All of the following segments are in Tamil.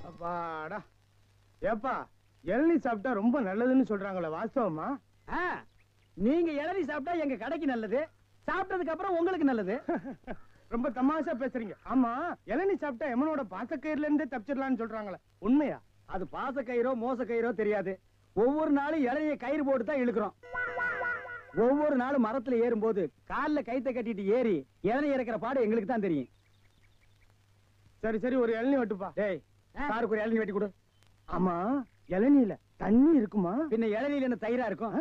அப்பாடா. ஏப்பா இளநீ சாப்பிட்டா ரொம்ப நல்லதுன்னு சொல்றாங்களே, வாஸ்தவமா? நீங்க இளநீ சாப்பிட்டா எங்க கடைக்கு நல்லது, சாப்பிட்டதுக்கு அப்புறம் உங்களுக்கு நல்லது. ரொம்ப தமாஷா பேசுறீங்க. ஆமா, இளநீ சாப்பிட்டா எமனோட பாசக்கயிறுல இருந்தே தப்பிச்சிடலாம்னு சொல்றாங்களே, உண்மையா? அது பாச கயிறோ மோச கயிறோ தெரியாது. ஒவ்வொரு நாளும் இளநிய கயிறு போட்டு தான் இழுக்கிறோம். ஒவ்வொரு நாளும் மரத்துல ஏறும்போது கால்ல கைத்த கட்டிட்டு ஏறி இளநீ இறக்கிற பாடு எங்களுக்கு தான் தெரியும். சரி சரி, ஒரு இளநீ வெட்டுப்பா. டேய், சாருக்கு ஒரு இளநீ வெட்டி கொடு. ஆமா, இளநீல தண்ணி இருக்குமா? பின்ன இளநீல என்ன தயிரா இருக்கும்?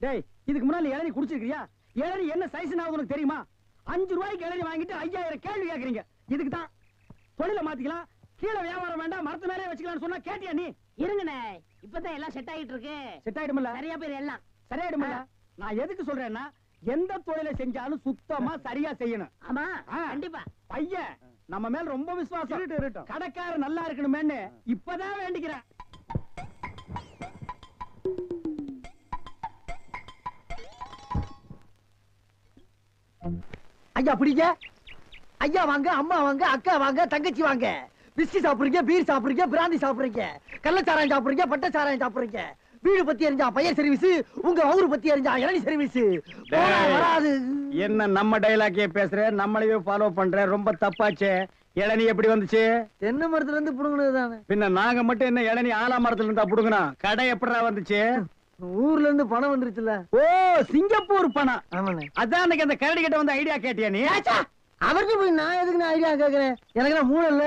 டேய், இதுக்கு முன்னால இளநீ குடிச்சிருக்கியா? இளநீ என்ன சைஸ்னா உனக்கு தெரியுமா? 5 ரூபாய்க்கு இளநீ வாங்கிட்டு 5000 கேள்வி கேக்குறீங்க. இதுக்கு தான் தொழில மாத்திக்கலாம், கீழே வியாபாரம் வேண்டாம், மரத்து மேலே வச்சுக்கலாம்னு சொன்னா கேட்டியா நீ? இருங்கண்ணே, இப்பதான் எல்லாம் செட் ஆகிட்டு இருக்கு. செட் ஆயிடுமில்ல? நிறைய பேர் எல்லாம் சரியாயிடுமில்ல? நான் எதுக்கு சொல்றேன்னா, எந்த தொழிலை செஞ்சாலும் சுத்தமா சரியா செய்யணும். ஆமா, கண்டிப்பா. பையன் நம்ம மேல ரொம்ப விசுவாசம். கடைக்காரர் நல்லா இருக்கணுமேன்னு இப்பதான் வேண்டிக்கிறேன். ஐயா பிடிங்க. ஐயா வாங்க, அம்மா வாங்க, அக்கா வாங்க, தங்கச்சி வாங்க. பிஸ்கி சாப்பிடுறீங்க, பீர் சாப்பிடுறீங்க, பிராந்தி சாப்பிடுறீங்க, கள்ளச்சாராயம் சாப்பிடுறீங்க, பட்ட சாராயம் சாப்பிடுறீங்க. வீடு பத்தி எரிஞ்சா பையன் சர்வீஸ், உங்க ஊரு பத்தி எரிஞ்சா இளநீ சர்வீஸ். வராது. என்ன நம்ம டைலாக்கே பேசுற, நம்மளையே ஃபாலோ பண்ற, ரொம்ப தப்பாச்சே. இளநீ எப்படி வந்துச்சு? தென்னை மரத்துல இருந்து புடுங்கினது தானே. பின்ன நாங்க மட்டும் என்ன இளநீ ஆலா மரத்துல இருந்தா புடுங்கணும்? கடை எப்படா வந்துச்சு? ஊர்ல இருந்து பணம் வந்துருச்சுல. ஓ, சிங்கப்பூர் பணம். ஆமாண்ணே. அதான் அன்னைக்கு அந்த கரடி கிட்ட வந்து ஐடியா கேட்டியா நீ? அவருக்கு போய் நான் எதுக்கு ஐடியா கேக்குறேன்? எனக்கு நான் மூளை இல்ல.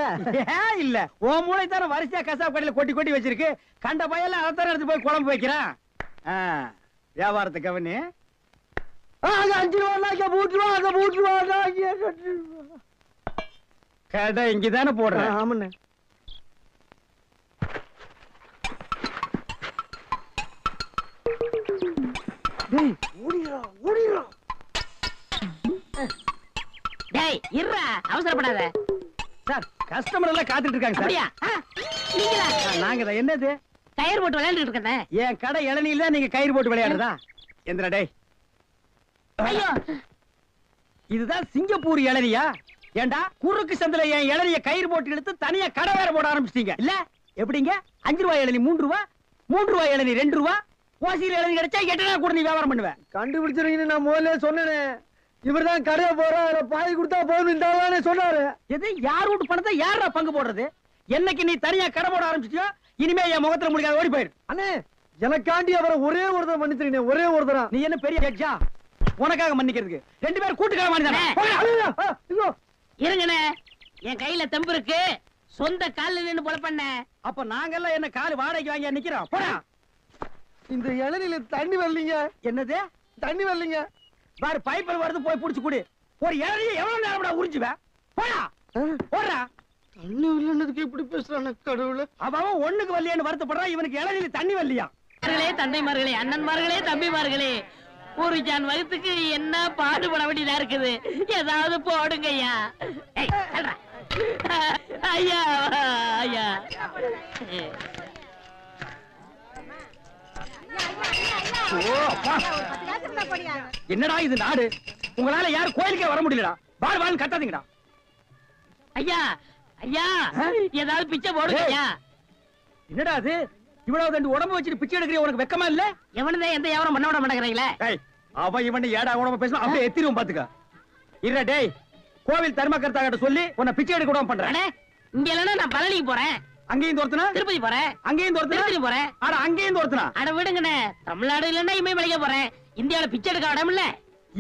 ஏன் இல்ல? ஓ மூளை தான வரிசையா கசாப் கடையில கொட்டி கொட்டி வச்சிருக்கு. கண்ட பையல அதான் எடுத்து போய் குழம்பு வைக்கிறான். வியாபாரத்தை கவனி. 5 ரூபா பூட்டுருவா. கடை இங்கதானே போடுறேன். ஆமாண்ணே. டேய், ஓடிரா. டேய், இருடா, அவசரப்படாத. சார், கஸ்டமர் எல்லாம் காத்துட்டு இருக்காங்க சார். அப்படியா? நீங்களா? நாங்க தான். என்னது? கயிறு போட்டு விளையாண்டுட்டு இருக்கேன். என் கடை இளநீல நீங்க கயிறு போட்டு விளையாடுறதா? எந்திரா டேய். ஐயோ, இதுதான் சிங்கப்பூர் இளநியா? ஏண்டா குறுக்கு சந்தில என் இளநிய கயிறு போட்டு எடுத்து தனியா கடை வேற போட ஆரம்பிச்சிட்டீங்க இல்ல? எப்படிங்க? 5 ரூபாய் இளநீ 3 ரூபா, 3 ரூபாய் இளநீ 2 ரூபா, ஓசியில் இளநீ கிடைச்சா 8 நாள் கூட நீ வியாபாரம் பண்ணுவேன். கண்டுபிடிச்சிருக்கீங்க. நான் முதல்ல சொன்னேனே, இவர்தான் கடையை போற பாதி கொடுத்தா போதும் சொன்னாரு. எது? யார் வீட்டு பணத்தை யாரா பங்கு போடுறது? என்னைக்கு நீ தனியா கடை போட ஆரம்பிச்சியோ இனிமே என் முகத்துல முடிக்காத, ஓடி போயிரு. அண்ணே, எனக்காண்டி அவரை ஒரே ஒருத்தர் மன்னிச்சிருக்கீங்க. ஒரே ஒருத்தரா? நீ என்ன பெரிய ஜட்ஜா உனக்காக மன்னிக்கிறதுக்கு? 2 பேரும் கூட்டுக்கார மன்னிச்சானே. இருங்கண்ணே, என் கையில தெம்பு இருக்கு, சொந்த கால்ல நின்னு போல பண்ண. அப்ப நாங்கெல்லாம் என்ன கால் வாடகைக்கு வாங்கி நிக்கிறோம்? போடா. இந்த இளநில தண்ணி வரலீங்க. என்னது? தண்ணி வரலீங்க. பாரு, பைப்பில் வருது, போய் புடிச்சு குடி. ஒரு இளநியை எவ்வளவு நேரம் உறிஞ்சுவேன்? போடா, போடா. தண்ணி வரலன்னதுக்கு இப்படி பேசுறானே கடவுளே. அவன் ஒண்ணுக்கு வரலையான்னு வருத்தப்படுறான், இவனுக்கு இளநில தண்ணி வரலையா? தந்தைமார்களே, அண்ணன்மார்களே, தம்பிமார்களே, ஒரு ஜான் வகுத்துக்கு என்ன பாடுபட வேண்டியதா இருக்குது. ஏதாவது போடுங்க ஐயா. ஐயா ஐயா. என்னடா இது நாடு? உங்களால யாரும் கோயிலுக்கே வர முடியலடா. வாழ் வாழ் கத்தாதீங்கடா. ஐயா ஐயா, ஏதாவது பிச்சை போடுங்க ஐயா. என்னடா அது? இவ்வளவு தண்டு உடம்பு வச்சுட்டு பிச்சை எடுக்கிற உனக்கு வெக்கமா இல்ல? எவனதான் எந்த வியாபாரம் பண்ண விட மாட்டேங்கிறீங்களே. அவன் இவன் ஏடா உடம்பு பேசணும், அப்படியே எத்திரும் பாத்துக்க. இல்ல டேய், கோவில் தர்மகர்த்தா கிட்ட சொல்லி உன்னை பிச்சை எடுக்க விடாம பண்றேன். இங்க இல்லன்னா நான் பழனிக்கு போறேன். அங்கேயும் தோர்த்தனா? திருப்பதி போறேன். அங்கேயும் தோர்த்தனா? திருப்பதி போறேன். அட அங்கேயும் தோர்த்தனா? அட விடுங்கண்ணே, தமிழ்நாடு இல்லன்னா இமயமலைக்கு போறேன். இந்தியாவில பிச்சை எடுக்க இடம் இல்ல.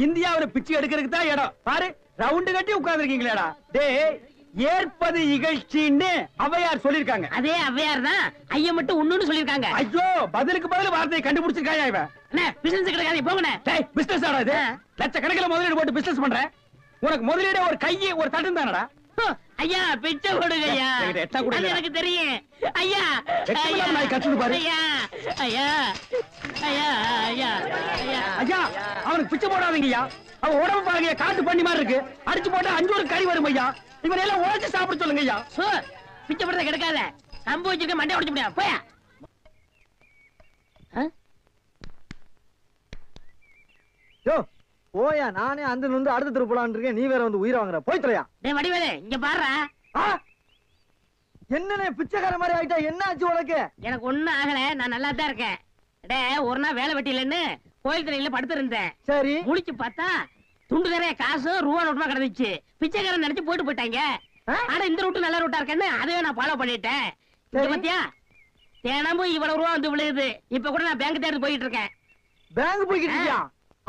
இந்தியாவில பிச்சை எடுக்கிறதுக்கு தான் இடம். பாரு, ரவுண்டு கட்டி உட்கார்ந்துருக்கீங்களேடா. டேய், ஏற்பது இகழ்ச்சின்னு ஔவையார் சொல்லிருக்காங்க. அதே ஔவையார் தான் ஐயா மட்டும் ஒண்ணுன்னு சொல்லிருக்காங்க. ஐயோ, பதிலுக்கு பதில் வார்த்தையை கண்டுபிடிச்சிருக்காயா இவன்? அண்ணே, பிசினஸ் கிடைக்காது, போங்கண்ணே. டேய், பிசினஸ் ஆடா இது? லட்சக்கணக்கில் முதலீடு போட்டு பிசினஸ் பண்ற. உனக்கு முதலீடு ஒரு கையை ஒரு தட்டு தானடா. ஐயா, பிச்சை போடுங்க ஐயா. அது எனக்கு தெரியும் ஐயா. கத்துது பாரு. ஐயா ஐயா ஐயா ஐயா ஐயா ஐயா, அவனுக்கு பிச்சை போடாதீங்க ஐயா. அவன் உடம்பு பாருங்க, காட்டு பண்ணி மாதிரி இருக்கு. அடிச்சு போட்டா 5 ஒரு கறி வரும் ஐயா. இவன் எல்லாம் உழைச்சு சாப்பிட சொல்லுங்க ஐயா. பிச்சை போடுறத கிடைக்காத, கம்பு வச்சிருக்க மண்டை உடைச்சு முடியாது. போயா. யோ, போயா, நானே அந்த வந்து அடுத்த தெரு போலான்னு இருக்கேன். நீ வேற வந்து உயிரை வாங்குற. போய் தொலையா. டேய் வடிவேலு இங்க பாருடா. என்னனே பிச்சைக்கார மாதிரி ஆயிட்டா? என்ன ஆச்சு உனக்கு? எனக்கு ஒண்ணும் ஆகல, நான் நல்லா தான் இருக்கேன். டேய் ஒரு நாள் வேலை வெட்டி இல்லைன்னு கோயில் திரையில படுத்திருந்தேன். சரி. முழிச்சு பார்த்தா துண்டு நிறைய காசு ரூபா நோட்டுமா கிடந்துச்சு. பிச்சைக்காரன் நினைச்சு போயிட்டு போயிட்டாங்க. ஆனா இந்த ரூட்டு நல்ல ரூட்டா இருக்கேன்னு அதையே நான் ஃபாலோ பண்ணிட்டேன். பாத்தியா, தினமும் இவ்வளவு ரூபா வந்து விழுகுது. இப்ப கூட நான் பேங்க் தேடி போயிட்டு இருக்கேன். பேங்க் போய்கிட்டு இருக்கியா?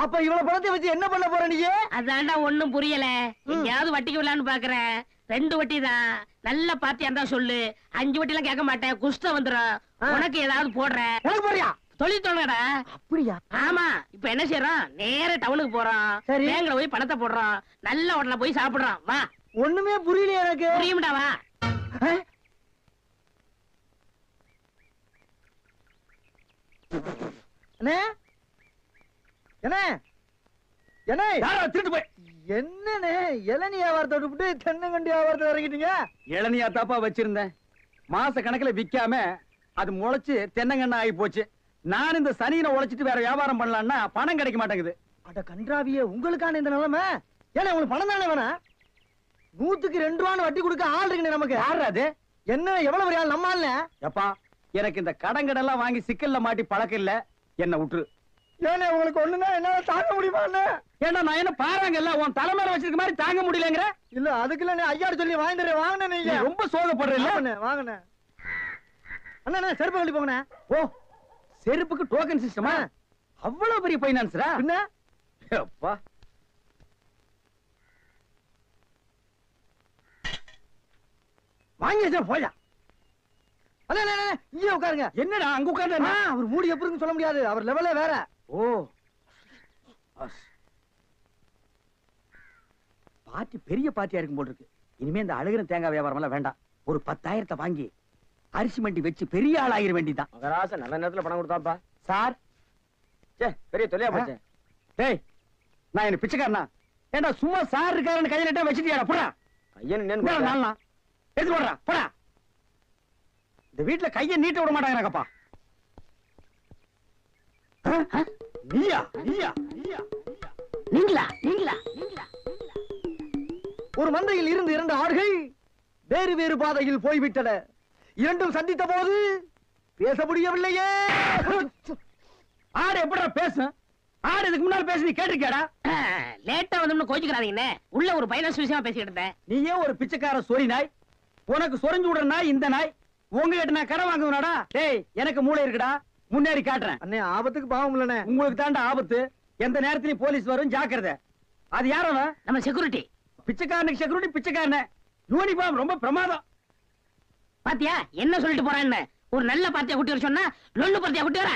அப்ப இவ்வளவு பணத்தை வச்சு என்ன பண்ண போற நீ? அதான்டா ஒண்ணும் புரியல. எங்கயாவது வட்டிக்கு விடலான்னு பாக்குறேன். 2 வட்டி தான். நல்ல பார்ட்டியா இருந்தா சொல்லு. 5 வட்டி எல்லாம் கேட்க மாட்டேன். குஷ்டம் வந்துரும். உனக்கு ஏதாவது போடுறேன். எனக்கு போறியா? தொழில் தோணுடா. அப்படியா? ஆமா. இப்ப என்ன செய்யறோம்? நேர டவுனுக்கு போறோம். பேங்க்ல போய் பணத்தை போடுறோம். நல்ல ஹோட்டல்ல போய் சாப்பிடுறோம். வா. ஒண்ணுமே புரியலையே எனக்கு. புரியும்டா, வா. அண்ணே, என்ன என்ன திருட்டு போய் என்னண்ணே இளநீ வியாபாரத்தை விட்டுவிட்டு தென்னங்கண்டி வியாபாரத்தை இறங்கிட்டீங்க? இளநியா தாப்பா வச்சிருந்தேன். மாச கணக்குல விக்காம அது முளைச்சு தென்னங்கண்ணா ஆகி போச்சு. நான் இந்த சனியில உழைச்சிட்டு வேற வியாபாரம் பண்ணலாம்னா பணம் கிடைக்க மாட்டேங்குது. அட கன்றாவியே, உங்களுக்கான இந்த நிலைமை. ஏன்னா உங்களுக்கு பணம் தானே வேணா? 100க்கு 2 ரூபான்னு வட்டி கொடுக்க ஆள் இருக்குண்ணே நமக்கு. யாரு அது? என்ன எவ்வளவு பெரிய ஆள் நம்ம ஆள்ல? எப்பா எனக்கு இந்த கடங்கடெல்லாம் வாங்கி சிக்கல்ல மாட்டி பழக்கம் இல்ல. என்ன விட்டுரு. ஏன்னா உங்களுக்கு ஒண்ணுன்னா என்னால தாங்க முடியுமா? ஏன்னா நான் என்ன பாறாங்கல்ல உன் தலைமையில வச்சிருக்க மாதிரி தாங்க முடியலங்கிற. இல்ல அதுக்கு இல்ல, ஐயாரு சொல்லி வாங்கிட்டு வாங்கினேன். நீங்க ரொம்ப சோகப்படுறீங்க. வாங்கினே அண்ணா, செருப்பு கழட்டி போங்கண்ணே. ஓ, செருப்புக்கு டோக்கன் சிஸ்டமா? அவ்வளவு பெரிய பைனான்ஸ்ரா? என்ன அப்பா வாங்கி வச்சா போயா. இங்கே உட்காருங்க. என்னடா அங்க உட்கார்ந்து? அவர் மூடி எப்படின்னு சொல்ல முடியாது. அவர் லெவலே வேற. ஓ, பாட்டி பெரிய பாட்டியா இருக்கும் போல இருக்கு. இனிமே இந்த அழுகிற தேங்காய் வியாபாரம் எல்லாம் வேண்டாம். ஒரு 10,000 வாங்கி அரிசி மண்டி வச்சு பெரிய ஆள் ஆகிற வேண்டிதான். மகராச நல்ல நேரத்துல பணம் கொடுத்தாப்பா. சார் பெரிய தொல்லையா போச்சு. டேய், நான் என்ன பிச்சைக்காரனா? ஏண்டா சும்மா சார் இருக்காருன்னு கையில நட்டா வச்சிட்டியாடா? போடா. ஐயன் நாளா எடுத்து போடுறா. போடா. இந்த வீட்டுல கைய நீட்ட விட மாட்டாங்கப்பா. நீயா நீயா நீயா நீங்களா நீங்களா நீங்களா? ஒரு மந்தையில் இருந்து 2 ஆடுகள் வேறு வேறு பாதையில் போய்விட்டன. இரண்டும் சந்தித்த போது பேச முடியவில்லையே. ஆடு எப்படா பேசும்? ஆடு இதுக்கு முன்னால பேசி நீ கேட்டிருக்கியாடா? லேட்டா வந்து கோச்சுக்கிறாதீங்கண்ணே. உள்ள ஒரு பைனான்ஸ் விஷயமா பேசிக்கிட்டு இருந்தேன். நீயே ஒரு பிச்சைக்கார சொறி நாய். உனக்கு சொரிஞ்சு விடுற நாய் இந்த நாய். உங்ககிட்ட நான் கடை வாங்குவேனாடா? டேய், எனக்கு மூளை இருக்குடா. முன்னேறி காட்டுறேன். அண்ணே, ஆபத்துக்கு பாவம் இல்லனே. உங்களுக்கு தாண்டா ஆபத்து. எந்த நேரத்திலயும் போலீஸ் வரும், ஜாக்கிரதை. அது யாரவ? நம்ம செக்யூரிட்டி. பிச்சைக்காரனுக்கு செக்யூரிட்டி பிச்சைக்காரன. யூனிஃபார்ம் ரொம்ப பிரமாதம். பாத்தியா என்ன சொல்லிட்டு போறான்னு? ஒரு நல்ல பார்ட்டியா குட்டி வர சொன்னா லொல்லு பார்ட்டியா குட்டி வர.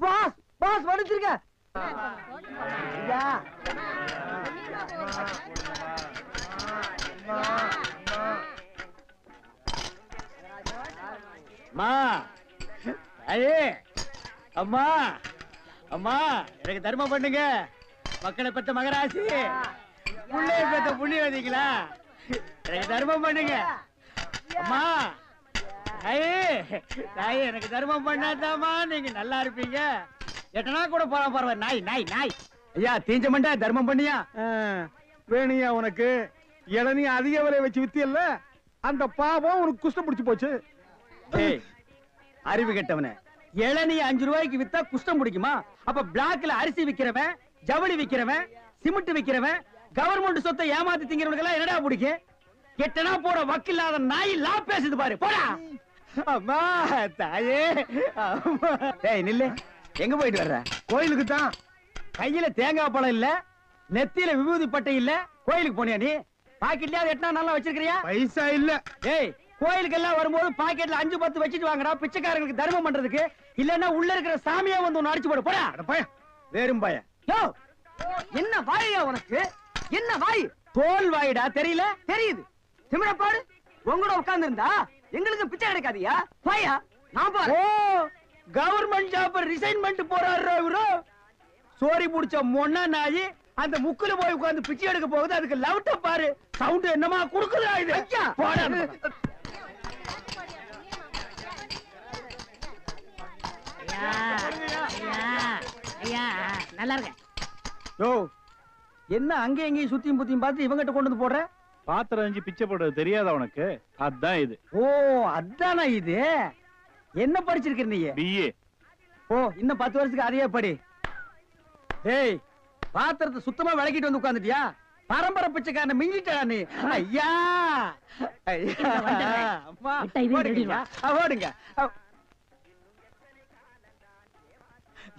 பாஸ் பாஸ் வடிச்சிருக்க. ஐயா அம்மா, ஐயே அம்மா, அம்மா எனக்கு தர்மம் பண்ணுங்க. மக்களை பெற்ற மகராசி, புள்ளைய பெற்ற புண்ணியவதிங்களா, எனக்கு தர்மம் பண்ணுங்க. அம்மா, ஐயே தாயே எனக்கு தர்மம் பண்ணாதாமா நீங்க நல்லா இருப்பீங்க. எட்டனா கூட போறா பரவாயில்ல. நாய் நாய் நாய். ஐயா தீஞ்ச மண்டா தர்மம் பண்ணியா? வேணியா உனக்கு இளநீ அதிக விலை வச்சு வித்தியல்ல, அந்த பாவம் உனக்கு குஷ்டம் பிடிச்சு போச்சு. ஏய், அறிவு கெட்டவனே, இளநீ 5 ரூபாய்க்கு வித்தா குஷ்டம் பிடிக்குமா? அப்ப பிளாக்ல அரிசி விக்கிறவன், ஜவுளி விக்கிறவன், சிமெண்ட் விக்கிறவன், கவர்மெண்ட் சொத்தை ஏமாத்தி திங்கிறவனுக்கு எல்லாம் என்னடா பிடிக்கும்? எட்டனா போற வக்கில்லாத நாய் லா பேசுது பாரு. போடா. அம்மா தாயே, அம்மா. டேய் நில்லு. எங்க போயிட்டு வர்ற? கோயிலுக்கு தான். கையில தேங்காய் பழம் இல்ல, நெத்தியில விபூதி பட்டை இல்ல, கோயிலுக்கு போனியா நீ? பாக்கெட்லயாவது எட்டனா நல்லா வச்சிருக்கிறியா? பைசா இல்ல. டேய், கோயிலுக்கு எல்லாம் வரும்போது பாக்கெட்ல 5-10 வச்சிட்டு வாங்கடா, பிச்சைக்காரங்களுக்கு தர்மம் பண்றதுக்கு. இல்லன்னா உள்ள இருக்கிற சாமியா வந்து உன்னை அடிச்சு போடு. போடா. வேறும் பய. யோ, என்ன வாயா உனக்கு? என்ன வாய்? தோல் வாயிடா, தெரியல? தெரியுது. திமிரப்பாடு உங்களோட உட்கார்ந்து இருந்தா எங்களுக்கு பிச்சை கிடைக்காதியா? வாயா, நான் பாரு. ஓ, கவர்மெண்ட் ஜாப் ரிசைன் பண்ணிட்டு போறாரு இவரு. சோரி புடிச்ச மொன்னா நாயி அந்த முக்குல போய் உட்கார்ந்து பிச்சை எடுக்க போகுது. அதுக்கு லவுட்ட பாரு. சவுண்ட் என்னமா குடுக்குதா இது? ஐயா, போடா. ஐயா ஐயா ஐயா நல்லா இருக்க. யோ என்ன அங்க எங்கேயும் சுத்தியும் புத்தியும் பார்த்து இவங்கிட்ட கொண்டு வந்து போடுற? பாத்திரம் அஞ்சு பிச்சை போடுறது தெரியாதா உனக்கு? அதான் இது. ஓ அதானா இது? என்ன படிச்சிருக்க நீ? பிஏ. ஓ இன்னும் 10 வருஷத்துக்கு அதையே படி. ஏய் பாத்திரத்தை சுத்தமா விளக்கிட்டு வந்து உட்கார்ந்துட்டியா? பரம்பரை பிச்சைக்காரன் மிஞ்சிட்டா நீ. ஐயா அம்மா ஓடுங்க.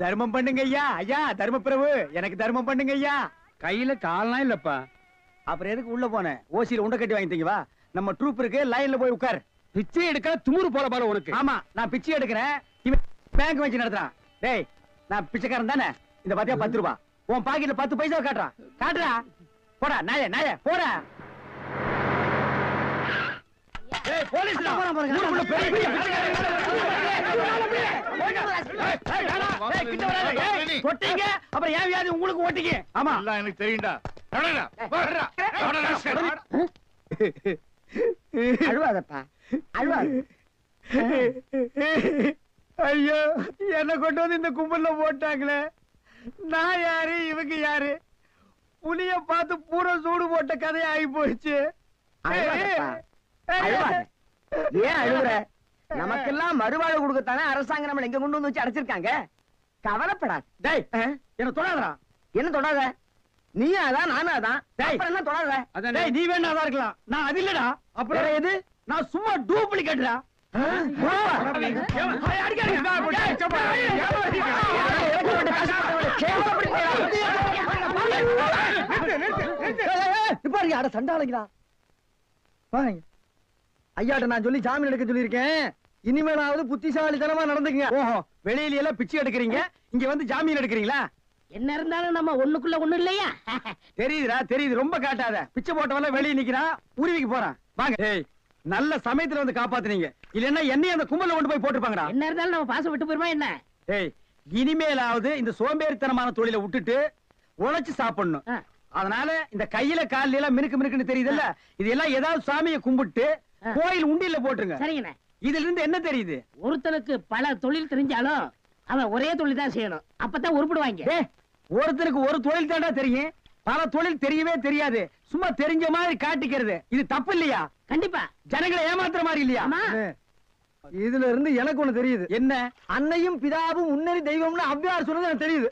தர்மம் பண்ணுங்க ஐயா. ஐயா தர்ம பிரபு எனக்கு தர்மம் பண்ணுங்க ஐயா. கையில கால்லாம் இல்லப்பா. அப்புறம் எதுக்கு உள்ள போனேன்? ஓசியில உண்டை கட்டி வாங்கிட்டீங்க வா. நம்ம ட்ரூப் இருக்கு, லைன்ல போய் உட்கார். பிச்சை எடுக்க துமுறு போல பாரு உனக்கு. ஆமா நான் பிச்சை எடுக்கிறேன், இவன் பேங்க் வச்சு நடத்துறான். டேய் நான் பிச்சைக்காரன் தானே? இந்த பாத்தியா 10 ரூபாய் உன் பாக்கெட்ல 10 பைசா காட்டுறா. காட்டுறா போடா நாயே நாயே போடா. ஏய் போலீஸ்டா ஊருக்குள்ள பெரிய பெரிய தொட்டீங்க அப்புறம் ஏன் வியாதி உங்களுக்கு ஓட்டிங்க. ஆமா எல்லாம் எனக்கு தெரியும்டா. அழுவாதப்பா அழுவாத. ஐயோ என்ன கொண்டு வந்து இந்த கும்பல்ல போட்டாங்களே. நான் யாரு இவங்க யாரு? புலிய பார்த்து பூரா சூடு போட்ட கதையா ஆகி போயிடுச்சு. அழுவாதப்பா, அழுவாத. ஏன் அழுகுற? நமக்கெல்லாம் மறுவாழ்வு கொடுக்கத்தானே அரசாங்கம் நம்மள எங்க கொண்டு வந்து வச்சு அடைச்சிருக்காங்க. கவலைப்படாத. டேய் என்ன தொடாதடா. என்ன தொடாத? நீயும் அதான் நானும் அதான். டேய். அப்புறம் என்ன தொடாத? டேய் நீ வேணா அதான் இருக்கலாம், நான் அது இல்லடா. அப்புறம் வேற எது? நான் சும்மா டூப்ளிகேட்டா. சண்டாளங்களா ஐயாட்ட நான் சொல்லி ஜாமீன் எடுக்க சொல்லியிருக்கேன். இனிமேலாவது புத்திசாலித்தனமா நடந்துக்குங்க. ஓஹோ வெளியில எல்லாம் பிச்சை எடுக்கிறீங்க, இங்க வந்து ஜாமீன் எடுக்கிறீங்களா? என்ன இருந்தாலும் நம்ம ஒண்ணுக்குள்ள ஒண்ணு இல்லையா? தெரியுதுடா தெரியுது, ரொம்ப காட்டாத. பிச்சை போட்டவெல்லாம் வெளியே நிக்கிறான், உருவிக்கு போறான். வாங்க. ஏய் நல்ல சமயத்துல வந்து காப்பாத்துனீங்க, இல்லன்னா என்னையும் அந்த கும்பல்ல கொண்டு போய் போட்டுருப்பாங்கடா. என்ன இருந்தாலும் நம்ம பாசம் விட்டு போயிருமா என்ன? ஏய் இனிமேலாவது இந்த சோம்பேறித்தனமான தொழிலை விட்டுட்டு உழைச்சு சாப்பிடணும். அதனால இந்த கையில கால்ல எல்லாம் மினுக்கு மினுக்குன்னு தெரியுதுல்ல, இது எல்லாம் ஏதாவது சாமியை கும்பிட்டு கோயில் உண்டியில போட்டுருங்க. சரிங்கண்ணே. இதுல இருந்து என்ன தெரியுது? ஒருத்தனுக்கு பல தொழில் தெரிஞ்சாலும் அவன் ஒரே தொழில் தான் செய்யணும், அப்பதான் உருப்படுவாங்க. ஏய் ஒருத்தருக்கு ஒரு தொழில் தாண்டா தெரியும், பல தொழில் தெரியவே தெரியாது. சும்மா தெரிஞ்ச மாதிரி காட்டிக்கிறது இது தப்பு இல்லையா? கண்டிப்பா. ஜனங்களை ஏமாத்துற மாதிரி இல்லையா? ஆமா. இதுல இருந்து எனக்கு ஒண்ணு தெரியுது. என்ன? அன்னையும் பிதாவும் முன்னறி தெய்வம்னு அவ்வையார் சொன்னது எனக்கு தெரியுது.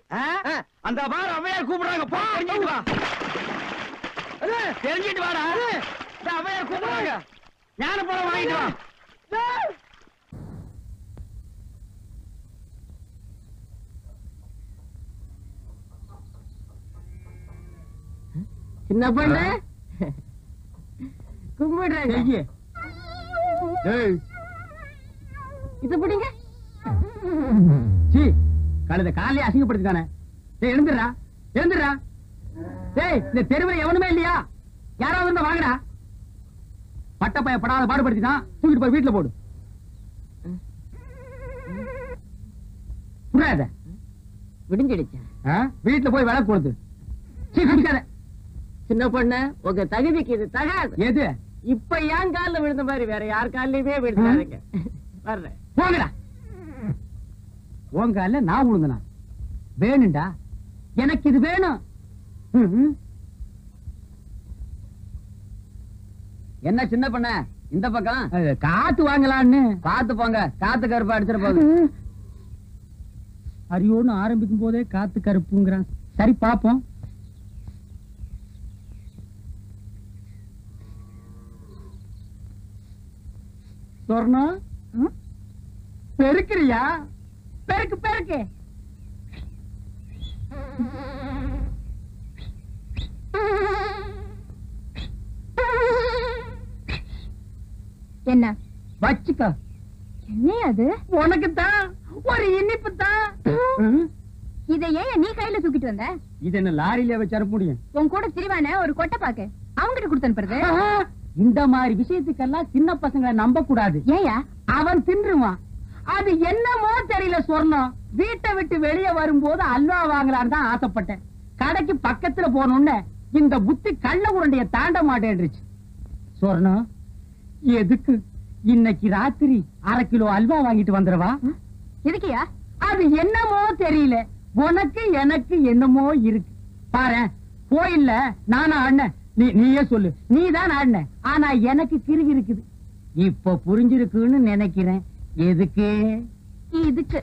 அந்த பாரு அவ்வையார் கூப்பிடுறாங்க, போ தெரிஞ்சிட்டு வா. தெரிஞ்சிட்டு வாடா. இந்த அவ்வையார் கூப்பிடுறாங்க, ஞான பழம் வாங்கிட்டு வா. சின்ன பொண்ணு கும்பிடுறாங்க. இது பிடிங்க. கழுத காலையே அசிங்கப்படுத்திட்டானே. எழுந்துடுறா எழுந்துடுறா. டேய் இந்த தெருவில் எவனுமே இல்லையா? யாராவது இருந்தா வாங்கடா. பட்டப்பைய படாத பாடுபடுத்திதான், தூக்கிட்டு போய் வீட்டுல போடு. புரியாத விடிஞ்சிடுச்சு. வீட்டுல போய் விளக்கு கொடுத்து குடிக்காத. சின்ன பொண்ணு உங்க தகுதிக்கு இது தகாது. எது? இப்ப ஏன் கால்ல விழுந்த மாதிரி வேற யார் கால்லயுமே விழுந்தாருங்க. வர்றேன் போங்கடா. உங்க அல்ல நான் விழுந்தனா? வேணும்டா, எனக்கு இது வேணும். என்ன சின்ன பண்ண இந்த பக்கம் காத்து வாங்கலான்னு? காத்து போங்க, காத்து கருப்பு அடிச்சிட போகுது. அரியோன்னு ஆரம்பிக்கும் போதே காத்து கருப்புங்கிறான். சரி பாப்போம். சொர்ணம் பெருக்கிறியா? பெருக்கு பெருக்கு. என்ன வச்சுக்க. என்ன அது? உனக்கு தான் ஒரு இனிப்பு தான். இதை ஏன் நீ கையில தூக்கிட்டு வந்த? இது என்ன லாரியில வச்சு அனுப்ப முடியும்? உன் கூட திரிவான ஒரு கொட்டை பாக்கு அவங்கிட்ட கொடுத்து அனுப்புறது. இந்த மாதிரி விஷயத்துக்கெல்லாம் சின்ன பசங்களை நம்ப கூடாது. ஏயா? அவன் தின்றுவான். அது என்னமோ தெரியல சொர்ணம். வீட்டை விட்டு வெளியே வரும்போது அல்வா வாங்கலான்னு தான் ஆசைப்பட்டேன். கடைக்கு பக்கத்துல போனோன்னு இந்த புத்தி கள்ள உருண்டைய தாண்ட மாட்டேன்றுச்சு. சொர்ணம் எதுக்கு இன்னைக்கு ராத்திரி 1/2 கிலோ அல்வா வாங்கிட்டு வந்துடவா? எதுக்கியா? அது என்னமோ தெரியல, உனக்கு எனக்கு என்னமோ இருக்கு. பாரு கோயில்ல நானா ஆடினேன், நீயே சொல்லு. நீதான் ஆடின, ஆனா எனக்கு கிறுகி இருக்குது. இப்ப புரிஞ்சிருக்குன்னு நினைக்கிறேன். எதுக்கு? இதுக்கு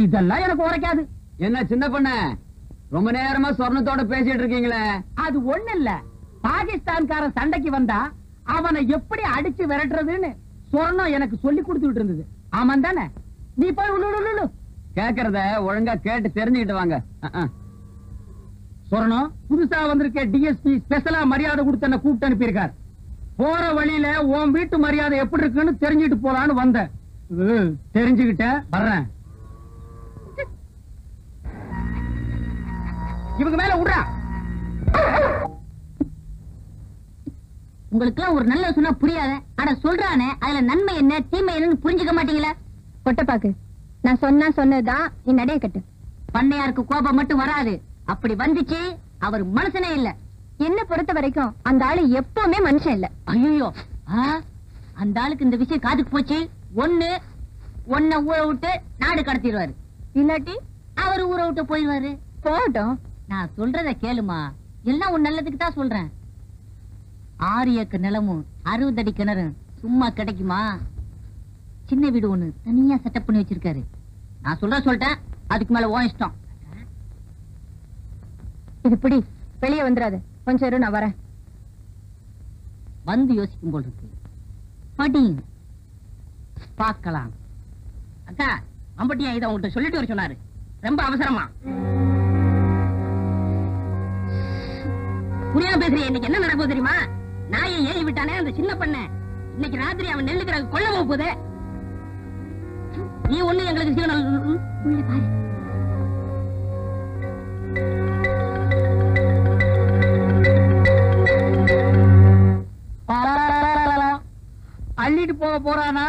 இதெல்லாம் எனக்கு உரைக்காது. என்ன சின்ன பொண்ண ரொம்ப நேரமா சொர்ணத்தோட பேசிட்டு இருக்கீங்களே? அது ஒண்ணு இல்ல, பாகிஸ்தான்காரன் சண்டைக்கு வந்தா அவனை எப்படி அடிச்சு விரட்டுறதுன்னு சொர்ணம் எனக்கு சொல்லி கொடுத்துட்டு இருந்தது. ஆமாம் தானே? நீ போய் உள்ளு. கேக்குறத ஒழுங்கா கேட்டு தெரிஞ்சுக்கிட்டு வாங்க. சொர்ணம், புதுசா வந்திருக்க டிஎஸ்பி ஸ்பெஷலா மரியாதை கொடுத்து என்ன கூப்பிட்டு அனுப்பியிருக்கார். போற வழியில உன் வீட்டு மரியாதை எப்படி இருக்குன்னு தெரிஞ்சுட்டு போலான்னு வந்தேன். தெரிஞ்சுக்கிட்டேன், வர்றேன். இவங்க மேல விடுறா. உங்களுக்கு எல்லாம் ஒரு நல்ல சொன்னா புரியாத. அட சொல்றானே, அதுல நன்மை என்ன தீமை என்னன்னு புரிஞ்சுக்க மாட்டீங்களா? கொட்டப்பாக்கு, நான் சொன்னதுதான் நீ நடைய கட்டு. பண்ணையாருக்கு கோபம் மட்டும் வராது, அப்படி வந்துச்சு அவர் மனுஷனே இல்ல. என்ன பொறுத்த வரைக்கும் அந்த ஆளு எப்பவுமே மனுஷன் இல்ல. ஐயோ, அந்த ஆளுக்கு இந்த விஷயம் காதுக்கு போச்சு. ஒன்ன ஊரை விட்டு நாடு கடத்திடுவாரு, இல்லாட்டி அவர் ஊரை விட்டு போயிடுவாரு. போகட்டும், நான் சொல்றத கேளுமா, எல்லாம் உன் நல்லதுக்கு தான் சொல்றேன். 6 ஏக்கர் நிலமும் 60 அடி கிணறு சும்மா கிடைக்குமா? சின்ன வீடு ஒண்ணு தனியா செட்டப் பண்ணி வச்சிருக்காரு. நான் சொல்லிட்டேன், அதுக்கு மேல உன் இஷ்டம். இது பிடி, வெளியே வந்துடாது. கொஞ்சம் இரு, நான் வரேன். வந்து யோசிக்கும் போல் இருக்கு. படி பார்க்கலாம். அக்கா, அம்பட்டியா இதை உங்கள்கிட்ட சொல்லிட்டு வர சொன்னாரு, ரொம்ப அவசரமா. புரியாம பேசுறீங்க. இன்னைக்கு என்ன நடக்கும் தெரியுமா? நாயை ஏறி விட்டானே அந்த சின்ன பண்ண, இன்னைக்கு ராத்திரி அவன் நெல்லுக்கிற கொள்ள போகுது. நீ ஒண்ணு எங்களுக்கு சிவன் அள்ளிட்டு போக போறானா?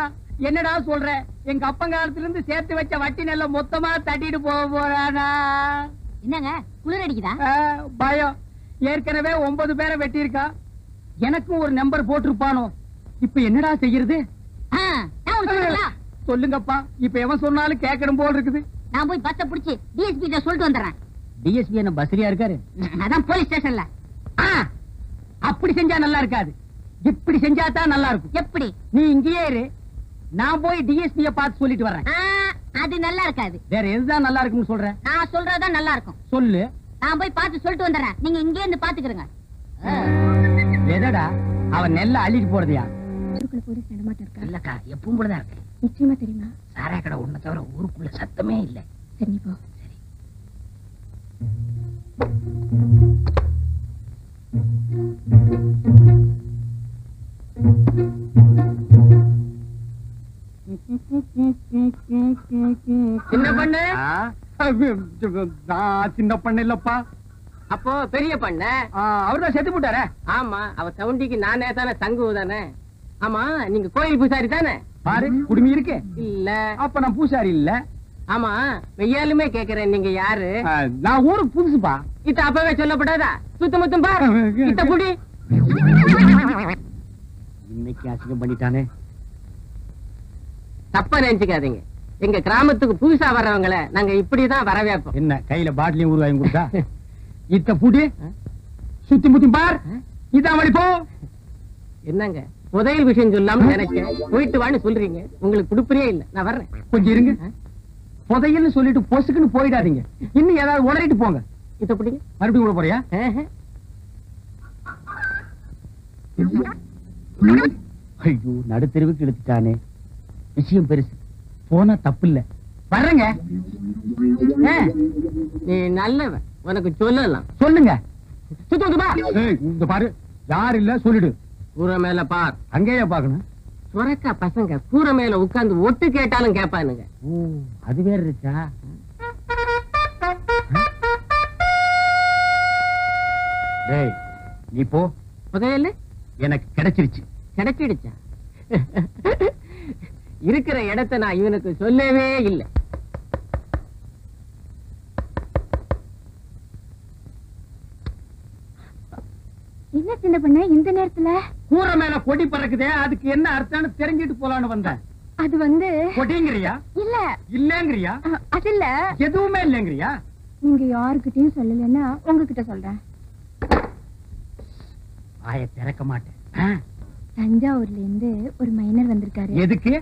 என்னடா சொல்ற? எங்க அப்பங்காலத்துல இருந்து சேர்த்து வச்ச வட்டி நெல்ல மொத்தமா தட்டிட்டு போக போறானா? என்னங்க குளிர் அடிக்குதா? பயம். ஏற்கனவே 9 பேரை வெட்டி இருக்கா. எனக்கும் ஒரு நம்பர் போட்டிருப்பானோ. இப்ப என்னடா செய்யறது? சொல்லுங்கப்பா. இப்ப எவன் சொன்னாலும் கேட்கணும் போல் இருக்குது. நான் போய் பஸ்ஸ புடிச்சு டிஎஸ்பி கிட்ட சொல்லிட்டு வந்துடுறேன். டிஎஸ்பி என்ன பஸ்ரியா இருக்காரு? அதான் போலீஸ் ஸ்டேஷன்ல. அப்படி செஞ்சா நல்லா இருக்காது, இப்படி செஞ்சா தான் நல்லா இருக்கும். எப்படி? நீ இங்கேயே இரு, நான் போய் டிஎஸ்பிய பார்த்து சொல்லிட்டு வரேன். அது நல்லா இருக்காது. வேற எதுதான் நல்லா இருக்குன்னு சொல்ற? நான் சொல்றதுதான் நல்லா இருக்கும். சொல்லு. நான் போய் பார்த்து சொல்லிட்டு வந்துடுறேன், நீங்க இங்கே இருந்து பாத்துக்கிறங்க. எதடா அவன் நெல்ல அள்ளிட்டு போறதையா? போலீஸ் நடமாட்டம் இருக்கா? இல்லக்கா, எப்பவும் போலதான் இருக்கு. நிச்சயமா தெரியுமா? சாராய கடை ஒண்ணு தவிர ஊருக்குள்ள சத்தமே இல்ல. சரி, நீ போ. சின்ன பண்ணு? சின்ன பண்ண இல்லப்பா. அப்போ பெரிய பண்ண? அவர்தான் செத்து போட்டாரே. ஆமா, அவ சவுண்டிக்கு நானே தானே தங்கு தானே. ஆமா, நீங்க கோயில் பூசாரி தானே? பாரு, குடுமி இருக்கு. இல்ல. அப்ப நான் பூசாரி இல்ல. ஆமா, மெய்யாலுமே கேக்குறேன், நீங்க யாரு? நான் ஊருக்கு புதுசுப்பா. இத்த அப்பவே சொல்லப்படாதா? சுத்தமுத்தும் பாரு, இத்த புடி. இன்னைக்கு அசிங்கம் பண்ணிட்டானே. தப்பா நினைச்சுக்காதீங்க, எங்க கிராமத்துக்கு புதுசா வர்றவங்களை நாங்க இப்படிதான் வரவேற்போம். என்ன கையில பாட்டிலையும் ஊறுகாயும் கொடுத்தா? இத்த புடி, சுத்தி முத்தி பார். இதான் வழி, போ. என்னங்க புதையல் விஷயம் சொல்லாம நினைச்சேன், போயிட்டு வான்னு சொல்றீங்க. உங்களுக்கு குடுப்பறியே இல்ல, நான் வர்றேன். கொஞ்சம் இருங்க. புதையல்னு சொல்லிட்டு பொசுக்குன்னு போயிடாதீங்க. இன்னும் ஏதாவது உளறிட்டு போங்க. இத பிடிங்க. மறுபடியும் கூட போறியா? ஐயோ, நடுத்தெருவுக்கு எடுத்துட்டானே. விஷயம் பெருசு, போனா தப்பு இல்ல. வர்றேங்க. நீ நல்லவன், உனக்கு சொல்லலாம். சொல்லுங்க. சுத்தமா இந்த பாரு, யார் இல்ல சொல்லிடு. கூரை மேல பார். அங்கேயே பாக்கணும். சுரக்கா பசங்க கூரை மேல உட்கார்ந்து ஒட்டு கேட்டாலும் கேட்பானுங்க. ஓ, அது வேற இருக்கா? டேய், நீ போ. புதையல் எனக்கு கிடைச்சிருச்சு. கிடைச்சிடுச்சா? இருக்கிற இடத்தை நான் இவனுக்கு சொல்லவே இல்லை. என்ன சின்ன பண்ண இந்த நேரத்துல? கூரை மேல கொடி பறக்குதே, அதுக்கு என்ன அர்த்தம்னு தெரிஞ்சிட்டு போலான்னு வந்தேன். அது வந்து கொடிங்கிறியா? இல்ல இல்லங்கிறியா? அது இல்ல. எதுவுமே இல்லங்கிறியா? நீங்க யாருக்கிட்டையும் சொல்லலைன்னா உங்ககிட்ட சொல்றேன். வாயை திறக்க மாட்டேன். தஞ்சாவூர்ல இருந்து ஒரு மைனர் வந்திருக்காரு. எதுக்கு?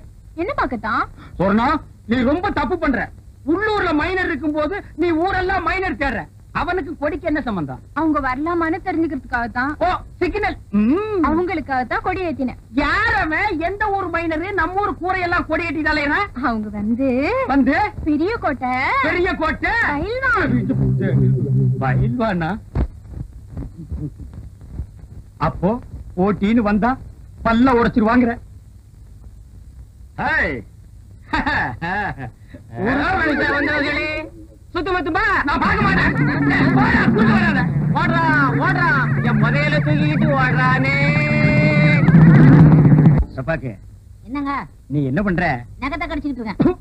என்ன பார்க்கத்தான்? சொன்னா நீ ரொம்ப தப்பு பண்ற. உள்ளூர்ல மைனர் இருக்கும் போது நீ ஊரெல்லாம் மைனர் தேடுற. அவனுக்கு கொடிக்கு என்ன சம்பந்தம்? அவங்க வரலாமான்னு தெரிஞ்சுக்கிறதுக்காகத்தான். ஓ, சிக்னல். அவங்களுக்காகத்தான் கொடி ஏத்தினேன். யாரமே எந்த ஊர் மைனரு நம்ம ஊர் கூரையெல்லாம் கொடி ஏற்றிட்டாலேனா? அவங்க வந்து பெரிய கோட்டை. பெரிய கோட்டை பயில்வானா? அப்போ போட்டின்னு வந்தா பல்ல உடைச்சிருவாங்கிற. சுத்தமத்துமா நான் பார்க்க மாட்டேன். ஓடுறா ஓடுறா என் முதல்ல தூக்கிட்டு ஓடுறானே. சப்பாக்கு என்னங்க நீ என்ன பண்ற? நகத்தை கடிச்சுக்கிட்டு இருக்கேன்.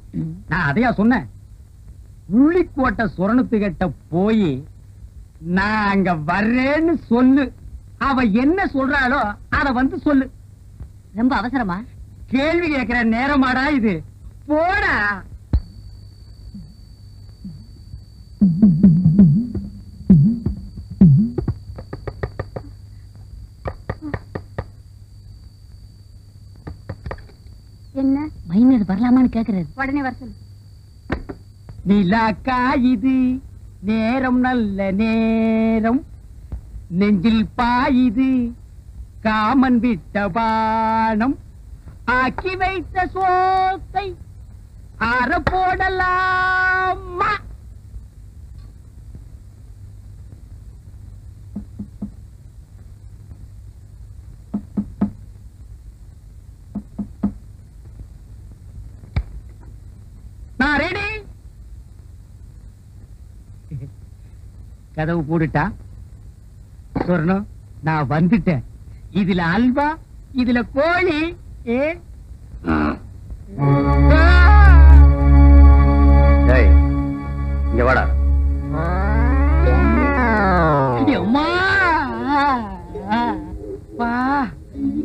நான் அதையா சொன்னேன். உள்ளிக்கோட்டை சொரணத்துக்கிட்ட போய் நான் அங்க வர்றேன்னு சொல்லு. அவ என்ன சொல்றாளோ அத வந்து சொல்லு. ரொம்ப அவசரமா? கேள்வி கேட்கிற நேரமாடா இது. போடா. என்ன மைனர் வரலாமான்னு கேக்குறது? உடனே வர சொல்லு. நிலாக்கா இது நேரம் நல்ல நேரம், நெஞ்சில் பாயுது காமன் விட்ட பானம், ஆக்கி வைத்த சோத்தை ஆற போடலாமா? நான் ரெடி. கதவு போட்டுட்டா சொர்ணம், நான் வந்துட்டேன். இதுல அல்வா, இதுல கோழி. இங்க வாடா.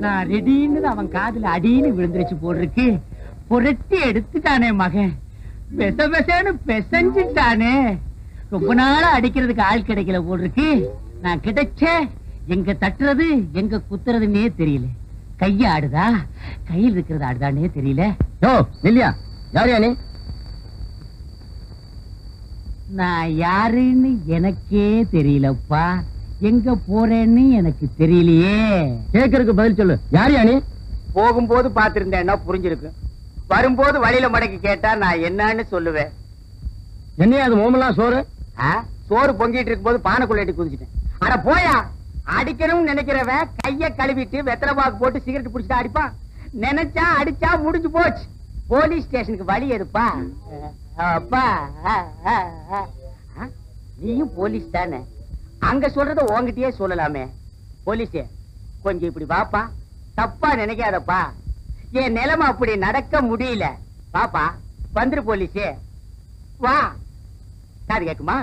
நான் ரெடின்னு அவன் காதுல அடின்னு விழுந்துருச்சு போட்டிருக்கு. புரட்டி எடுத்துட்டானே மகன். பெச பெசன்னு பெசஞ்சிட்டானே. ரொம்ப நாளா அடிக்கிறதுக்கு ஆள் கிடைக்கல போட்டிருக்கு. நான் கிடைச்ச எங்க தட்டுறது எங்க குத்துறதுன்னே தெரியல. கைய ஆடுதா கையில் இருக்கிறது ஆடுதானே தெரியல. இல்லையா யார் யானே? நான் யாருன்னு எனக்கே தெரியலப்பா. எங்க போறேன்னு எனக்கு தெரியலையே. கேக்குறதுக்கு பதில் சொல்லு. யார் யானே? போகும்போது பாத்திருந்தேன்னா புரிஞ்சிருக்கு. வரும்போது வழியில மடக்கி கேட்டா நான் என்னன்னு சொல்லுவேன். என்னையா அது மோமெல்லாம் சோறு? சோறு பொங்கிட்டு இருக்கும் போது பானைக்குள்ள குதிச்சிட்டேன். அட போயா. அடிக்கணும்னு நினைக்கிறவன் கைய கழுவிட்டு வெத்தலை பாக்கு போட்டு சிகரெட் பிடிச்சிட்டு அடிப்பான். நினைச்சா அடிச்சா முடிஞ்சு போச்சு. போலீஸ் ஸ்டேஷனுக்கு வழி எதுப்பா? அப்பா நீயும் போலீஸ் தானே? அங்க சொல்றத உங்ககிட்டயே சொல்லலாமே. போலீஸே கொஞ்சம் இப்படி வாப்பா. தப்பா நினைக்காதப்பா. என் நிலைமை அப்படி நடக்க முடியல. பாப்பா வந்துரு போலீஸே. வா. காது கேக்குமா?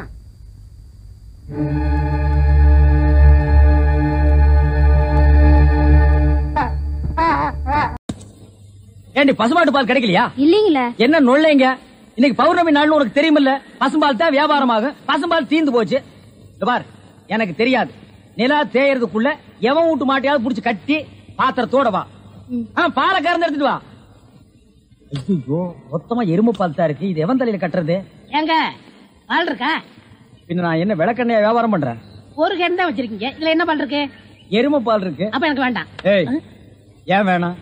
ஏண்டி பசுமாட்டு பால் கிடைக்கலையா? இல்லீங்களே. என்ன நொல்லைங்க? இன்னைக்கு பௌர்ணமி நாள்னு உனக்கு தெரியுமில்ல? பசும்பால் தான் வியாபாரமாகும். பசும்பால் தீந்து போச்சு. பார், எனக்கு தெரியாது. நிலா தேயறதுக்குள்ள எவன் வீட்டு மாட்டையாவது புடிச்சு கட்டி பாத்திரத்தோட வா. பாலை கறந்து எடுத்துட்டு வா. ஐயோ, மொத்தமா எருமை பால் தான் இருக்கு. இது எவன் தலையில கட்டுறது? ஏங்க பால் இருக்கா? பின்ன நான் என்ன விளக்கெண்ணையா வியாபாரம் பண்றேன்? ஒரு கேன் தான் வச்சிருக்கீங்க. இதுல என்ன பால் இருக்கு? எருமை பால் இருக்கு. அப்ப எனக்கு வேண்டாம். ஏய், ஏன் வேணாம்?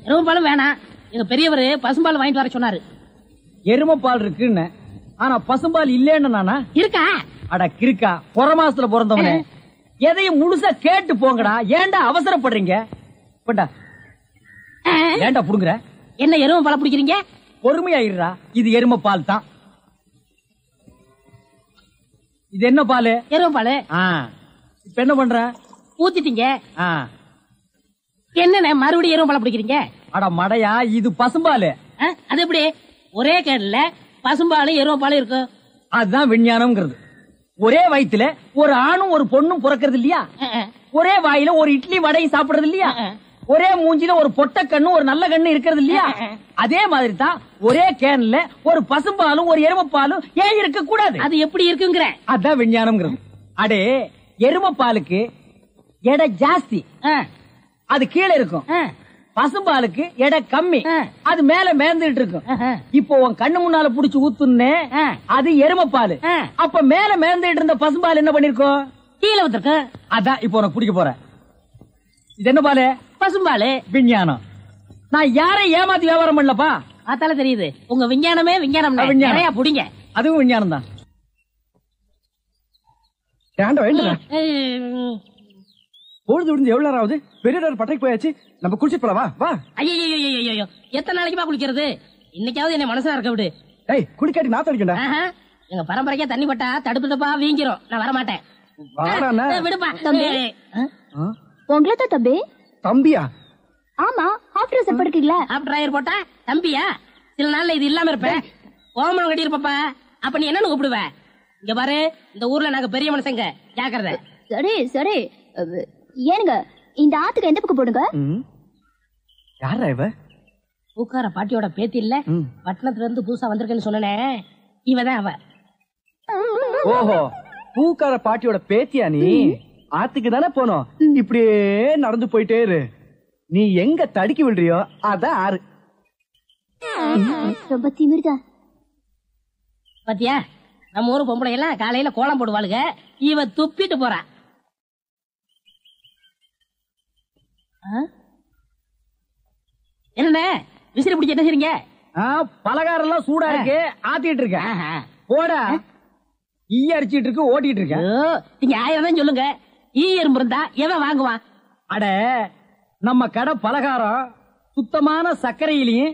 எருமை பாலும் வேணாம். எங்க பெரியவர் பசும்பால் வாங்கிட்டு வர சொன்னாரு. எருமை பால் இருக்குன்னு, ஆனா பசும்பால் இல்லேன்னு நானா? இருக்கா? அட கிறுக்கா, புற மாசத்துல பிறந்தவனே. எதையும் முழுசா கேட்டு போங்கடா. ஏன்டா அவசரப்படுறீங்க? போண்டா. ஏன்டா புடுங்குற? என்ன எருமை பால் பிடிக்கிறீங்க? பொறுமையா இருடா. இது எருமை பால் தான். இது என்ன பால்? எருமை பால். இப்ப என்ன பண்ற? ஊத்திட்டீங்க. என்ன மறுபடியும் எருமை பால் பிடிக்கிறீங்க? அட மடையா, இது பசும்பால். அது எப்படி ஒரே கேன்ல பசும்பாலும் எருமை பாலும் இருக்கும்? அதுதான் விஞ்ஞானம்ங்கிறது. ஒரே வயித்துல ஒரு ஆணும் ஒரு பொண்ணும் பிறக்கிறது இல்லையா? ஒரே வாயில ஒரு இட்லி வடையும் சாப்பிடுறது இல்லையா? ஒரே மூஞ்சில ஒரு பொட்ட கண்ணு ஒரு நல்ல கண்ணு இருக்கிறது இல்லையா? அதே மாதிரி தான் ஒரே கேன்ல ஒரு பசும்பாலும் ஒரு எருமைப்பாலும் ஏன் இருக்க கூடாது? அது எப்படி இருக்குங்கிற? அதான் விஞ்ஞானம்ங்கிறது. அடே, எருமைப்பாலுக்கு எடை ஜாஸ்தி, அது கீழே இருக்கும். பசும்பாலுக்கு எடை கம்மி, அது மேல மேந்துட்டு இருக்கும். இப்போ உன் கண்ணு முன்னால புடிச்சு ஊத்துனே, அது எருமைப்பாலு. அப்ப மேல மேந்துட்டு இருந்த பசும்பால் என்ன பண்ணிருக்கோம்? கீழே வந்துருக்கு. அதான் இப்போ உனக்கு பிடிக்க போற. இது என்ன பாலு? பசும்பாலு. விஞ்ஞானம். நான் யாரையும் ஏமாத்தி வியாபாரம் பண்ணலப்பா. அதால தெரியுது உங்க விஞ்ஞானமே விஞ்ஞானம். நிறைய புடிங்க. அதுவும் விஞ்ஞானம் தான். பொழுது விடுந்து எவ்வளவு நேரம் ஆகுது? பெரிய பட்டைக்கு போயாச்சு. நம்ம குளிச்சிட்டு போலாம். வா. ஐயோ, எத்தனை நாளைக்குமா குளிக்கிறது? இன்னைக்காவது என்ன மனசா இருக்க விடு. ஏய், குடிக்காட்டி நான் தடிக்கண்டா. எங்க பரம்பரைக்கா தண்ணி பட்டா தடுப்புப்பா வீங்கிரும். நான் வர மாட்டேன். விடுப்பா. உங்களை தான் தம்பி. தம்பியா? ஆமா, ஹாஃப் ட்ரெஸ் போட்டுக்கீங்களா? ஹாஃப் டிரைவர் போட்டா தம்பியா? சில நாள்ல இது இல்லாம இருப்பேன். ஓமனம் கட்டி இருப்பப்பா. அப்ப நீ என்னன்னு கூப்பிடுவ? இங்க பாரு, இந்த ஊர்ல நாங்க பெரிய மனுஷங்க, ஜாக்கிரதை. சரி சரி. ஏனுங்க, இந்த ஆத்துக்கு எந்த பக்கம் போடுங்க? யாரா இவ? பூக்கார பாட்டியோட பேத்தி இல்ல, பட்டணத்துல இருந்து புதுசா வந்திருக்கேன்னு சொன்னே, இவதான் அவ. ஓஹோ, பூக்கார பாட்டியோட பேத்தியா நீ? ஆத்துக்கு தானே போனோம். இப்படியே நடந்து போயிட்டே இரு. நீ எங்க தடுக்கி விடுறியோ அதான் ஆறு. ரொம்ப திமிர்தா. பாத்தியா, நம்ம ஊரு பொம்பளை எல்லாம் காலையில கோலம் போடுவாளுங்க. இவ துப்பிட்டு போறா. என்ன விசிறி பிடிச்ச என்ன செய்றீங்க? பலகாரம் எல்லாம் சூடா இருக்கு, ஆத்திட்டு இருக்கேன். போடா, ஈ அரிச்சிட்டு இருக்கு, ஓட்டிட்டு இருக்கேன். நீங்க 1000 தான் சொல்லுங்க. ஈ எறும்பு இருந்தா எவன் வாங்குவான்? அட, நம்ம கடை பலகாரம் சுத்தமான சர்க்கரையிலையும்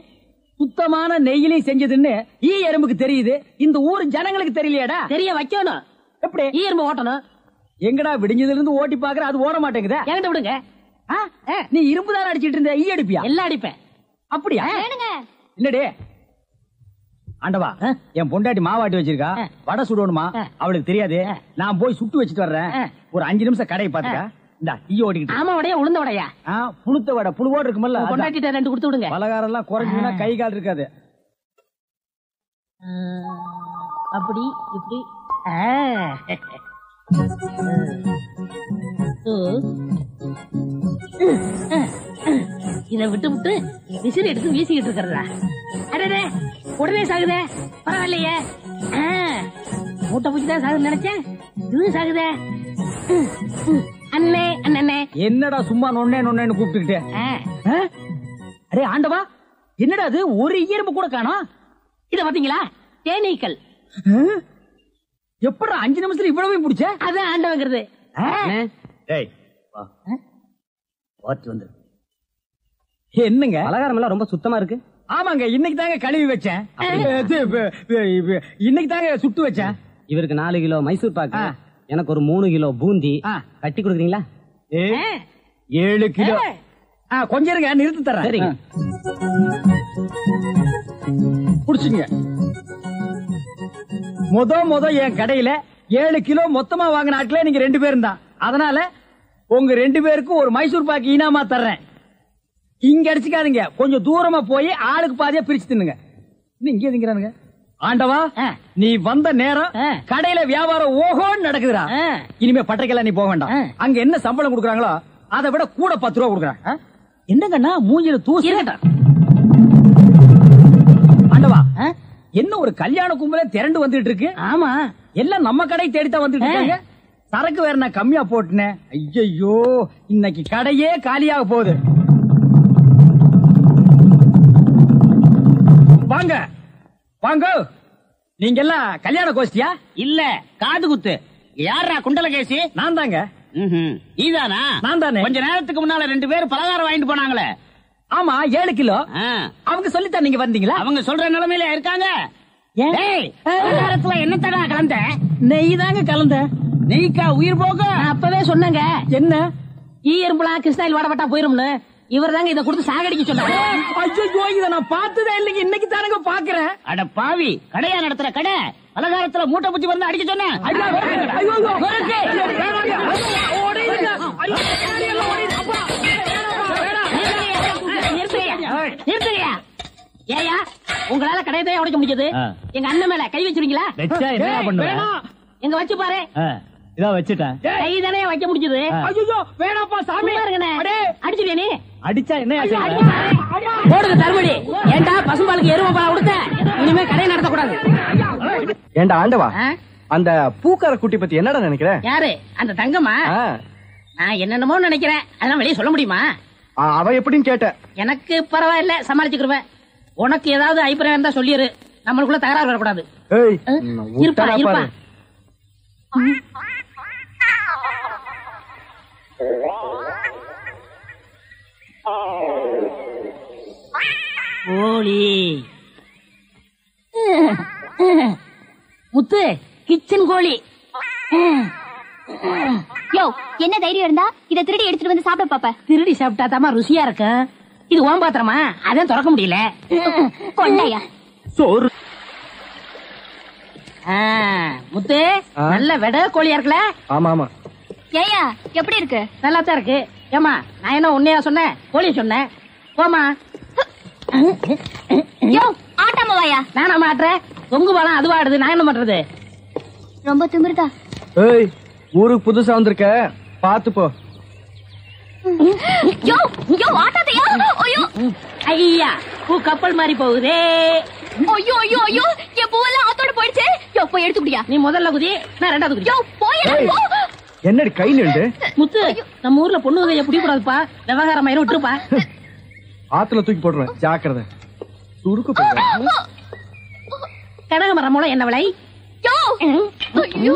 சுத்தமான நெய்யிலையும் செஞ்சதுன்னு ஈ எறும்புக்கு தெரியுது. இந்த ஊர் ஜனங்களுக்கு தெரியலையாடா? தெரிய வைக்கணும். எப்படி? ஈ எறும்பு ஓட்டணும். எங்கடா விடிஞ்சதுல இருந்து ஓட்டி பாக்குற, அது ஓட மாட்டேங்குதா? என்கிட்ட விடுங்க. நீ இரும்பு தானே அடிச்சிட்டு இருந்த, ஈ அடிப்பியா? எல்லாம் அடிப்பேன். அப்படியா? இல்லடே ஆண்டவா, என் பொண்டாட்டி மாவாட்டி வச்சிருக்கா, வடை சுடணுமா? அவளுக்கு தெரியாது. நான் போய் சுட்டு வச்சுட்டு வர்றேன். ஒரு 5 நிமிஷம் கடையை பாத்துக்க. இந்த ஈ ஓடிக்கிட்டு. ஆமா, வடையா உளுந்த வடையா? புளுத்த வடை, புழுவோடு இருக்குமல்ல. பொண்டாட்டிட்ட 2 கொடுத்து விடுங்க. பலகாரம் எல்லாம் குறைஞ்சுன்னா கை கால் இருக்காது. அப்படி இப்படி. இத விட்டு விட்டு விசிறி எடுத்து வீசிக்கிட்டு இருக்கிறதா? அடடே, உடனே சாகுதே. பரவாயில்லையே, மூட்டை பூச்சிதான் சாகுது நினைச்சேன். இது சாகுதே. அண்ணே அண்ணே, என்னடா சும்மா நொண்ணே நொண்ணேன்னு கூப்பிட்டுக்கிட்டே? அடே ஆண்டவா, என்னடா அது, ஒரு ஈரம்பு கூட காணோம். இத பாத்தீங்களா? தேனீக்கள். எப்படா 5 நிமிஷத்துல இவ்வளவு பிடிச்ச? அதான் ஆண்டவங்கிறது. என்னங்க பலகாரம் எல்லாம் ரொம்ப சுத்தமா இருக்கு? ஆமாங்க, இன்னைக்கு தாங்க கழுவி வச்சேன். இன்னைக்கு தாங்க சுட்டு வச்சேன். இவருக்கு 4 கிலோ மைசூர் பாக்கு, எனக்கு ஒரு 3 கிலோ பூந்தி கட்டி கொடுக்குறீங்களா? 7 கிலோ. கொஞ்சம் இருங்க, நிறுத்தி தரேன். சரிங்க. புடிச்சுங்க. முத என் கடையில 7 கிலோ மொத்தமா வாங்கின ஆட்களே நீங்க 2 பேரும் தான். அதனால உங்க 2 பேருக்கும் ஒரு மைசூர் பாக்கு இனாமா தர்றேன். இங்க அடிச்சுக்காதீங்க, கொஞ்சம் தூரமா போய் ஆளுக்கு பாதியா பிரிச்சு தின்னுங்க. இங்க திங்கிறானுங்க. ஆண்டவா, நீ வந்த நேரம் கடையில வியாபாரம் ஓஹோன்னு நடக்குதுடா. இனிமே பட்டைக்கெல்லாம் நீ போக வேண்டாம். அங்க என்ன சம்பளம் கொடுக்குறாங்களோ அதை விட கூட 10 ரூபா கொடுக்குறாங்க. என்னங்கண்ணா மூஞ்சில தூசி? ஆண்டவா, என்ன ஒரு கல்யாண கும்பல திரண்டு வந்துட்டு இருக்கு? ஆமா, எல்லாம் நம்ம கடை தேடித்தான் வந்துட்டு இருக்காங்க. சரக்கு வேற நான் கம்மியா போட்டுனேன். ஐயோ, இன்னைக்கு கடையே காலியாக போகுது. வாங்க வாங்க, நீங்க எல்லாம் கல்யாண கோஷ்டியா? இல்ல, காது குத்து. யாரா குண்டலகேசி? நான் தாங்க. நீதானா? நான் தானே. கொஞ்ச நேரத்துக்கு முன்னால 2 பேர் பலகாரம் வாங்கிட்டு போனாங்களே. ஆமா, 7 கிலோ. அவங்க சொல்லித்தான் நீங்க வந்தீங்களா? அவங்க சொல்ற நிலைமையில இருக்காங்க. பலகாரத்துல என்ன தடா கலந்த? நெய் தாங்க கலந்த. நெய்க்கா உயிர் போக? அப்பவே சொன்னங்க. என்ன? ஈ எறும்புலாம் கிருஷ்ணாயில் வாடப்பட்டா போயிரும்னு. இவர் தாங்க இதை கொடுத்து சாகடிக்க சொன்னாங்க. ஐயோ, இதை நான் பார்த்ததே இல்லைங்க, இன்னைக்கு தானங்க பாக்குறேன். அட பாவி, கடையா நடத்துற கடை, பலகாரத்துல மூட்டை பூச்சி வந்து அடிக்க சொன்ன. ஏயா உங்களால கடையதான் உடைக்க முடிஞ்சது எங்க அண்ணன் மேல கை வச்சிருக்கீங்களா? வச்சா என்ன பண்ணுவேன்? எங்க வச்சு பாரு. இதா வச்சுட்டேன். கை தானே வைக்க முடிஞ்சது. ஐயோ வேணாப்பா சாமி. அடிச்சுடியா நீ? அடிச்சா என்ன போடுங்க தருமடி. ஏண்டா பசும்பாலுக்கு எருமை பால் கொடுத்த? இனிமே கடையை நடத்த கூடாது. ஏண்டா ஆண்டவா, அந்த பூக்கார குட்டி பத்தி என்னடா நினைக்கிற? யாரு அந்த தங்கம்மா? நான் என்னென்னமோ நினைக்கிறேன், அதெல்லாம் வெளியே சொல்ல முடியுமா? அவ எப்படின்னு கேட்ட. எனக்கு பரவாயில்ல, சமாளிச்சுக்கிருவேன். உனக்கு ஏதாவது அபிப்பிராயம் இருந்தா சொல்லிரு, நம்மளுக்குள்ள தகராறு வரக்கூடாது. இருப்பா இருப்பா. கோழி முத்து, கிச்சன் கோழி. யோ, என்ன தைரியம் இருந்தா இத திருடி எடுத்துட்டு வந்து சாப்பிட பாப்ப? திருடி சாப்பிட்டா தாமா ருசியா இருக்கும். இது ஓம் பாத்திரமா, அதான் திறக்க முடியல. கொள்ளையா சோறு. முத்து, நல்ல வெட கோழியா இருக்குல்ல? ஆமா ஆமா. ஏயா எப்படி இருக்கு? நல்லா தான் இருக்கு. ஏமா நான் என்ன உன்னையா சொன்னேன், கோழிய சொன்னேன். போமா. யோ, ஆட்டாம வாயா. நானா மாட்டுறேன்? தொங்கு பாலம் அதுவா ஆடுது, நான் என்ன பண்றது? ரொம்ப திமிருதா. ஏய், ஊருக்கு புதுசா வந்திருக்க, பாத்து போ. யோ யோ, ஆட்டாதையா. ஐயோ ஐயா, பூ கப்பல் மாதிரி போகுதே. ஐயோ ஐயோ ஐயோ, என் பூவெல்லாம் ஆத்தோட போயிடுச்சு. யோ, போய் எடுத்துக்கிட்டியா? நீ முதல்ல குதி, நான் ரெண்டாவது குதி. யோ, போய் போ. என்னடி கை நின்று? முத்து, நம்ம ஊர்ல பொண்ணு வகைய பிடிக்க கூடாதுப்பா, விவகாரம் ஆயிரம் விட்டுருப்பா. ஆத்துல தூக்கி போட்டுருவேன், ஜாக்கிரதை. சுருக்கு போடுறேன். கனகமரம் மூலம் என்ன விலை? யோ ஐயோ